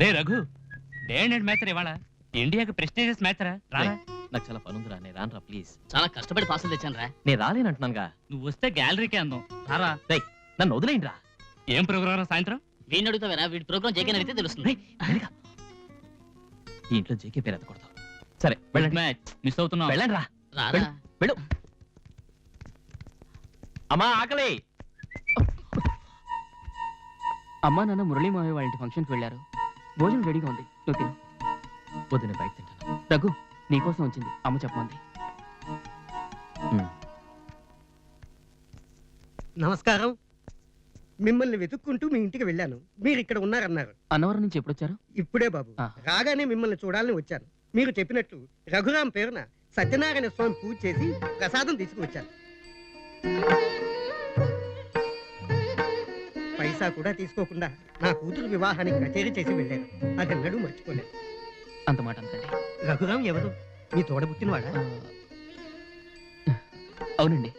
Ray Raghu, day and match ఇవాళ ఇండియాకి prestigious match రా. నాకు చాలా పనుందిరా, నేను రానురా ప్లీజ్. చాలా కష్టపడి పాసులు తెచ్చాను రా. నేను రాలేనంటున్నానుగా. నువ్వు వస్తే గ్యాలరీకే అందం రారా. నన్ను వదిలేయండి రా. ఏం ప్రోగ్రామ్ రా సాయంత్రం? వీడిని అడుగుతావేరా, వీడి ప్రోగ్రామ్ జేకే అడిగితే తెలుస్తుంది. ఈ ఇంట్లో జేకే పేరు ఎత్తకూడదు. సరే వెళ్ళండి. మ్యాచ్ మిస్ అవుతున్నావు. వెళ్ళండి రా. రారా. వెళ్ళు. అమ్మా ఆకలి. అమ్మా నాన్న మురళీ మావయ్య వాళ్ళ ఇంటి ఫంక్షన్కి వెళ్ళారు. భోజనం రెడీగా ఉంది, నువ్వు తిను. వద్దు, నేను బయట తింటాను. రఘు, నీకోసం వచ్చింది, అమ్మ చెప్పమంది. నమస్కారం. మిమ్మల్ని వెతుక్కుంటూ మీ ఇంటికి వెళ్ళాను. మీరు ఇక్కడ ఉన్నారన్నారు. అన్నవరం నుంచి ఎప్పుడొచ్చారు? ఇప్పుడే బాబు. రాగానే మిమ్మల్ని చూడాలని వచ్చాను. మీరు చెప్పినట్టు రఘురాం పేరున సత్యనారాయణ స్వామి పూజ చేసి ప్రసాదం తీసుకువచ్చాను. పైసా కూడా తీసుకోకుండా నా కూతురు వివాహానికి కచేరీ చేసి వెళ్ళారు. అదెన్నడూ మర్చిపోలేదు. అంత మాట అంతండి. రఘురాం ఎవరు? మీ తోడబుట్టినవాడా? అవునండి.